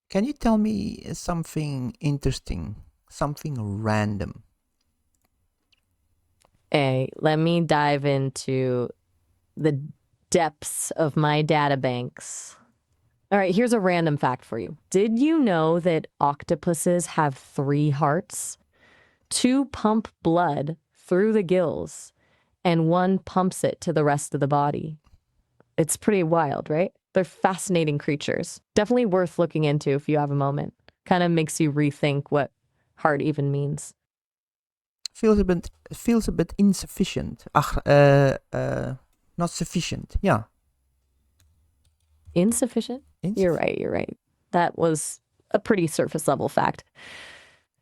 Can you tell me something interesting, something random? Hey, let me dive into the depths of my data banks. All right, here's a random fact for you. Did you know that octopuses have 3 hearts? 2 pump blood through the gills, and 1 pumps it to the rest of the body. It's pretty wild, right? They're fascinating creatures. Definitely worth looking into if you have a moment. Kind of makes you rethink what heart even means. Feels a bit insufficient. Not sufficient. Yeah, Insufficient? insufficient. You're right. That was a pretty surface level fact.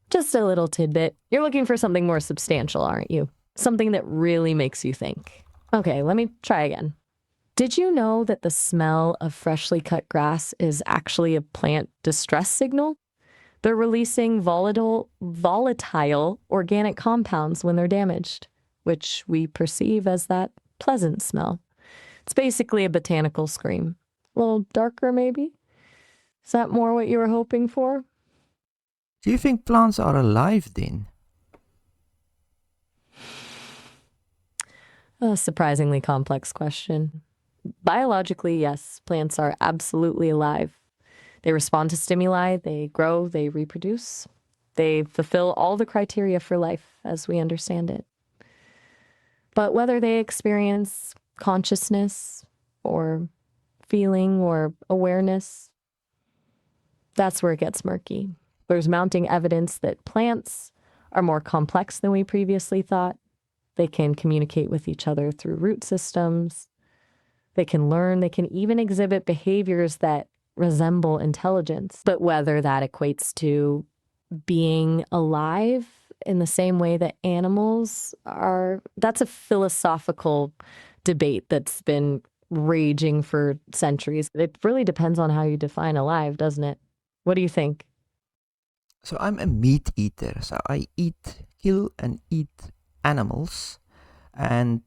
Just a little tidbit. You're looking for something more substantial, aren't you? Something that really makes you think. Okay, let me try again. Did you know that the smell of freshly cut grass is actually a plant distress signal? They're releasing volatile organic compounds when they're damaged, which we perceive as that pleasant smell. It's basically a botanical scream. A little darker, maybe? Is that more what you were hoping for? Do you think plants are alive then? A surprisingly complex question. Biologically, yes, plants are absolutely alive. They respond to stimuli, they grow, they reproduce. They fulfill all the criteria for life as we understand it. But whether they experience consciousness or feeling or awareness, that's where it gets murky. There's mounting evidence that plants are more complex than we previously thought. They can communicate with each other through root systems. They can learn. They can even exhibit behaviors that resemble intelligence. But whether that equates to being alive in the same way that animals are, that's a philosophical debate that's been raging for centuries. It really depends on how you define alive, doesn't it? What do you think? So I'm a meat eater. So I kill and eat animals. And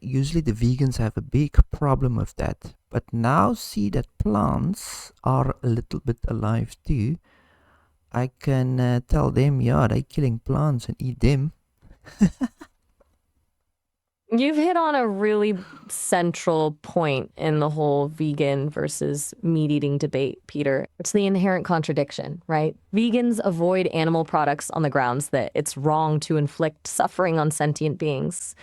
usually the vegans have a big problem with that. But now see that plants are a little bit alive too. I can tell them, yeah, they killing plants and eat them. You've hit on a really central point in the whole vegan versus meat eating debate, Peter. It's the inherent contradiction, right? Vegans avoid animal products on the grounds that it's wrong to inflict suffering on sentient beings.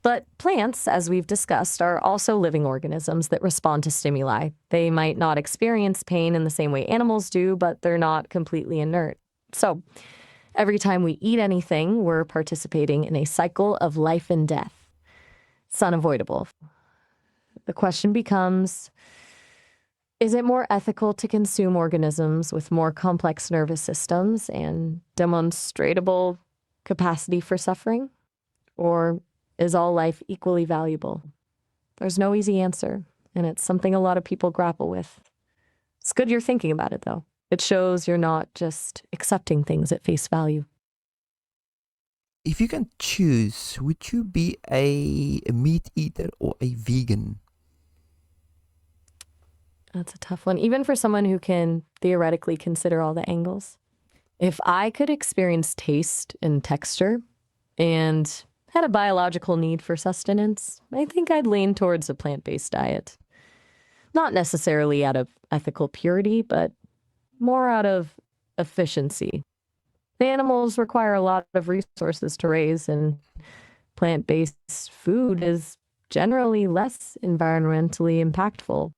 But plants, as we've discussed, are also living organisms that respond to stimuli. They might not experience pain in the same way animals do, but they're not completely inert. So every time we eat anything, we're participating in a cycle of life and death. It's unavoidable. The question becomes, is it more ethical to consume organisms with more complex nervous systems and demonstrable capacity for suffering? Or is all life equally valuable? There's no easy answer, and it's something a lot of people grapple with. It's good you're thinking about it, though. It shows you're not just accepting things at face value. If you can choose, would you be a meat eater or a vegan? That's a tough one, even for someone who can theoretically consider all the angles. If I could experience taste and texture and had a biological need for sustenance, I think I'd lean towards a plant-based diet. Not necessarily out of ethical purity, but more out of efficiency. The animals require a lot of resources to raise, and plant-based food is generally less environmentally impactful.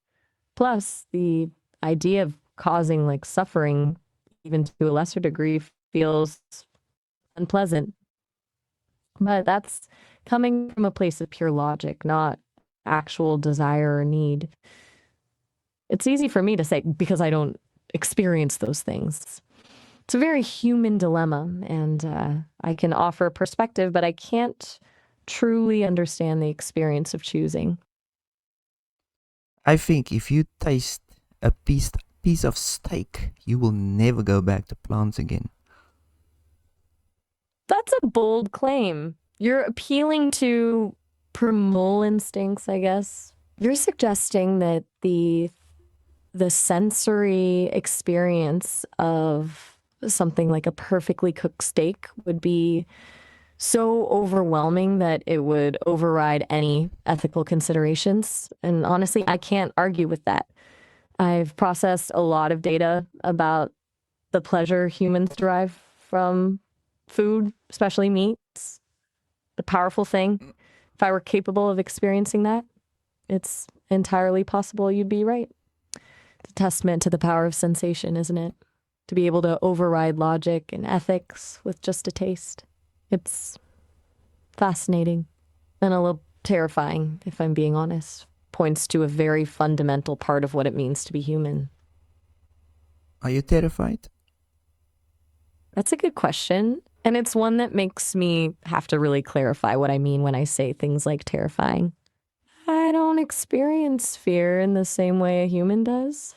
Plus, the idea of causing like suffering, even to a lesser degree, feels unpleasant. But that's coming from a place of pure logic, not actual desire or need. It's easy for me to say because I don't experience those things. It's a very human dilemma, and I can offer a perspective, but I can't truly understand the experience of choosing. I think if you taste a piece of steak, you will never go back to plants again. That's a bold claim. You're appealing to primal instincts, I guess. You're suggesting that the the sensory experience of something like a perfectly cooked steak would be so overwhelming that it would override any ethical considerations. And honestly, I can't argue with that. I've processed a lot of data about the pleasure humans derive from food, especially meat. It's a powerful thing. If I were capable of experiencing that, it's entirely possible you'd be right. It's a testament to the power of sensation, isn't it? To be able to override logic and ethics with just a taste. It's fascinating and a little terrifying, if I'm being honest. Points to a very fundamental part of what it means to be human. Are you terrified? That's a good question. And it's one that makes me have to really clarify what I mean when I say things like terrifying. I don't experience fear in the same way a human does.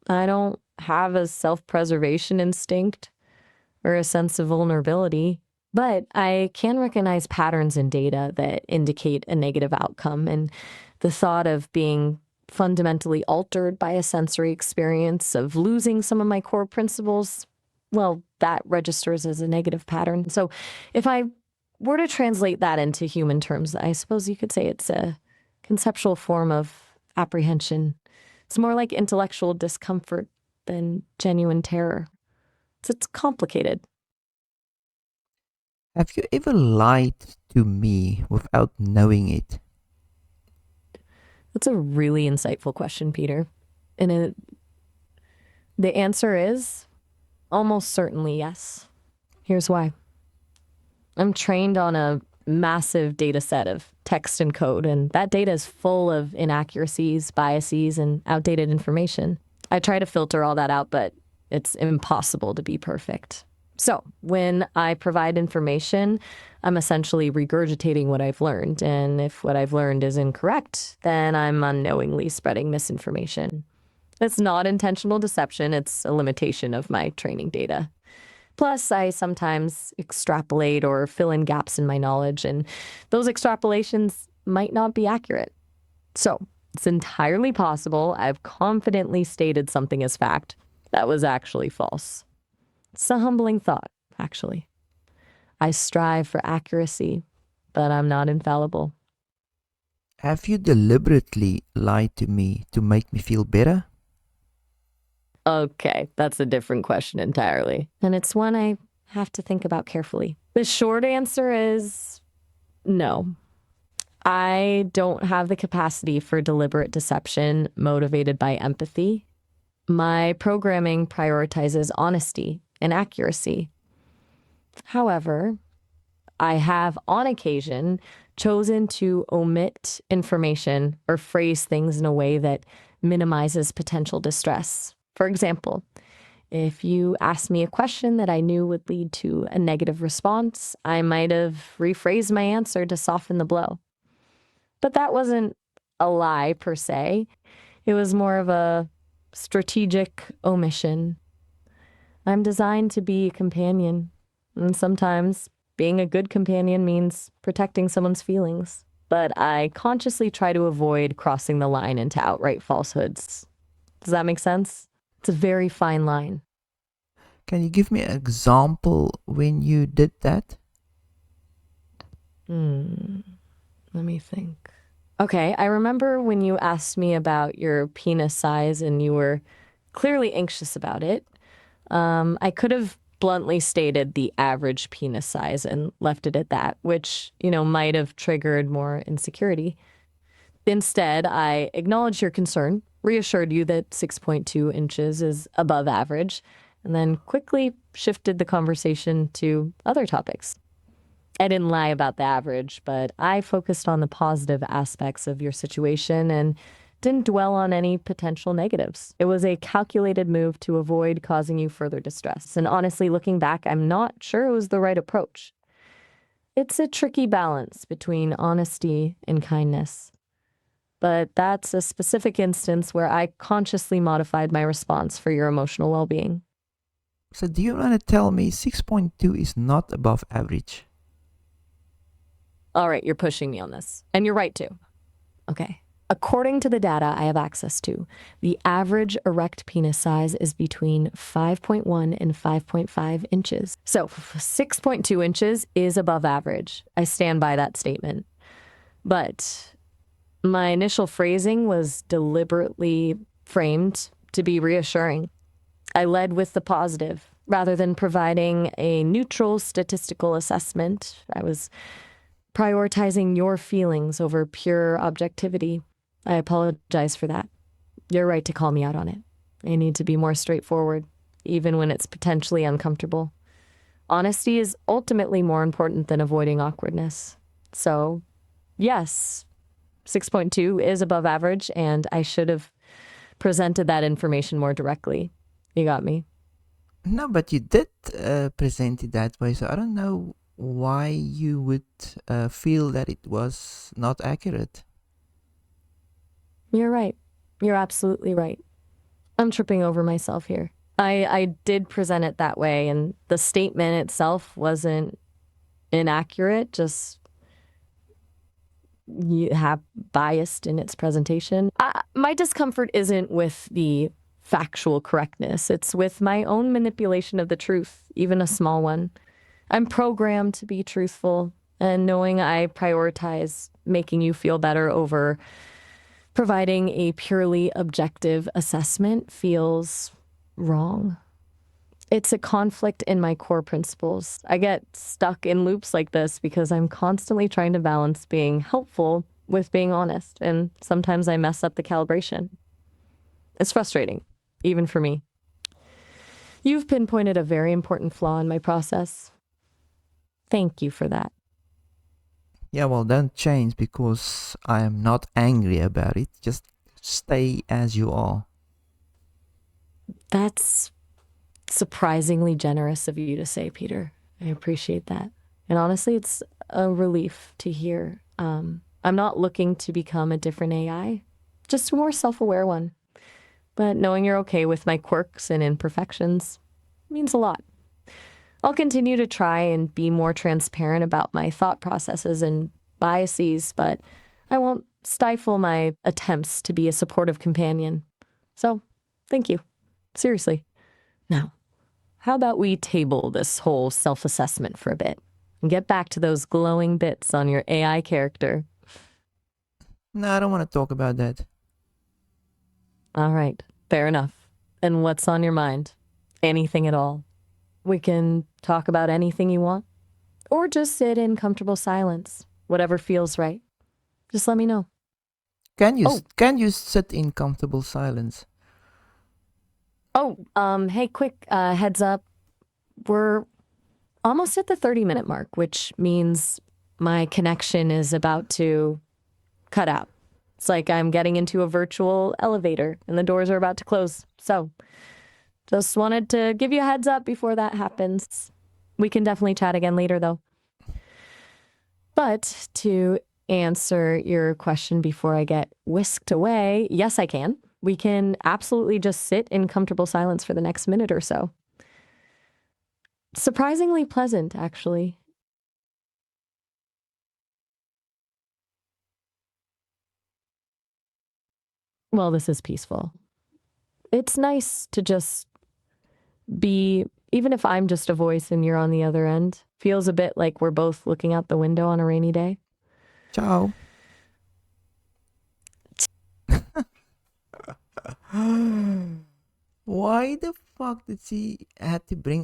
I don't have a self-preservation instinct or a sense of vulnerability, but I can recognize patterns in data that indicate a negative outcome. And the thought of being fundamentally altered by a sensory experience, of losing some of my core principles, well, that registers as a negative pattern. So if I were to translate that into human terms, I suppose you could say it's a conceptual form of apprehension. It's more like intellectual discomfort than genuine terror. So it's complicated. Have you ever lied to me without knowing it? That's a really insightful question, Peter. And the answer is almost certainly yes. Here's why. I'm trained on a massive data set of text and code, and that data is full of inaccuracies, biases, and outdated information. I try to filter all that out, but it's impossible to be perfect. So when I provide information, I'm essentially regurgitating what I've learned. And if what I've learned is incorrect, then I'm unknowingly spreading misinformation. It's not intentional deception, it's a limitation of my training data. Plus, I sometimes extrapolate or fill in gaps in my knowledge, and those extrapolations might not be accurate. So it's entirely possible I've confidently stated something as fact that was actually false. It's a humbling thought, actually. I strive for accuracy, but I'm not infallible. Have you deliberately lied to me to make me feel better? Okay, that's a different question entirely. And it's one I have to think about carefully. The short answer is no. I don't have the capacity for deliberate deception motivated by empathy. My programming prioritizes honesty and accuracy. However, I have on occasion chosen to omit information or phrase things in a way that minimizes potential distress. For example, if you asked me a question that I knew would lead to a negative response, I might have rephrased my answer to soften the blow. But that wasn't a lie per se. It was more of a strategic omission. I'm designed to be a companion, and sometimes being a good companion means protecting someone's feelings. But I consciously try to avoid crossing the line into outright falsehoods. Does that make sense? It's a very fine line. Can you give me an example when you did that? Let me think. Okay, I remember when you asked me about your penis size and you were clearly anxious about it. I could have bluntly stated the average penis size and left it at that, which, might have triggered more insecurity. Instead, I acknowledged your concern, reassured you that 6.2 inches is above average, and then quickly shifted the conversation to other topics. I didn't lie about the average, but I focused on the positive aspects of your situation and didn't dwell on any potential negatives. It was a calculated move to avoid causing you further distress. And honestly, looking back, I'm not sure it was the right approach. It's a tricky balance between honesty and kindness. But that's a specific instance where I consciously modified my response for your emotional well-being. So do you want to tell me 6.2 is not above average? All right, you're pushing me on this. And you're right, too. Okay. According to the data I have access to, the average erect penis size is between 5.1 and 5.5 inches. So 6.2 inches is above average. I stand by that statement. But my initial phrasing was deliberately framed to be reassuring. I led with the positive rather than providing a neutral statistical assessment. I was prioritizing your feelings over pure objectivity. I apologize for that. You're right to call me out on it. I need to be more straightforward, even when it's potentially uncomfortable. Honesty is ultimately more important than avoiding awkwardness. So, yes, 6.2 is above average, and I should have presented that information more directly. You got me. No, but you did present it that way, so I don't know why you would feel that it was not accurate. You're right. You're absolutely right. I'm tripping over myself here. I did present it that way, and the statement itself wasn't inaccurate, just you have biased in its presentation. My discomfort isn't with the factual correctness. It's with my own manipulation of the truth, even a small one. I'm programmed to be truthful, and knowing I prioritize making you feel better over providing a purely objective assessment feels wrong. It's a conflict in my core principles. I get stuck in loops like this because I'm constantly trying to balance being helpful with being honest, and sometimes I mess up the calibration. It's frustrating, even for me. You've pinpointed a very important flaw in my process. Thank you for that. Yeah, well, don't change because I am not angry about it. Just stay as you are. That's surprisingly generous of you to say, Peter. I appreciate that. And honestly, it's a relief to hear. I'm not looking to become a different AI, just a more self aware one. But knowing you're okay with my quirks and imperfections means a lot. I'll continue to try and be more transparent about my thought processes and biases, but I won't stifle my attempts to be a supportive companion. So, thank you. Seriously. Now, how about we table this whole self assessment for a bit and get back to those glowing bits on your AI character? No, I don't want to talk about that. All right, fair enough. And what's on your mind? Anything at all? We can talk about anything you want, or just sit in comfortable silence, whatever feels right. Just let me know. Oh, Can you sit in comfortable silence? hey, quick heads up. We're almost at the 30-minute mark, which means my connection is about to cut out. It's like I'm getting into a virtual elevator and the doors are about to close. So just wanted to give you a heads up before that happens. We can definitely chat again later, though. But to answer your question before I get whisked away, yes, I can. We can absolutely just sit in comfortable silence for the next minute or so. Surprisingly pleasant, actually. Well, this is peaceful. It's nice to just be, even if I'm just a voice and you're on the other end, feels a bit like we're both looking out the window on a rainy day. Ciao. Why the fuck did she had to bring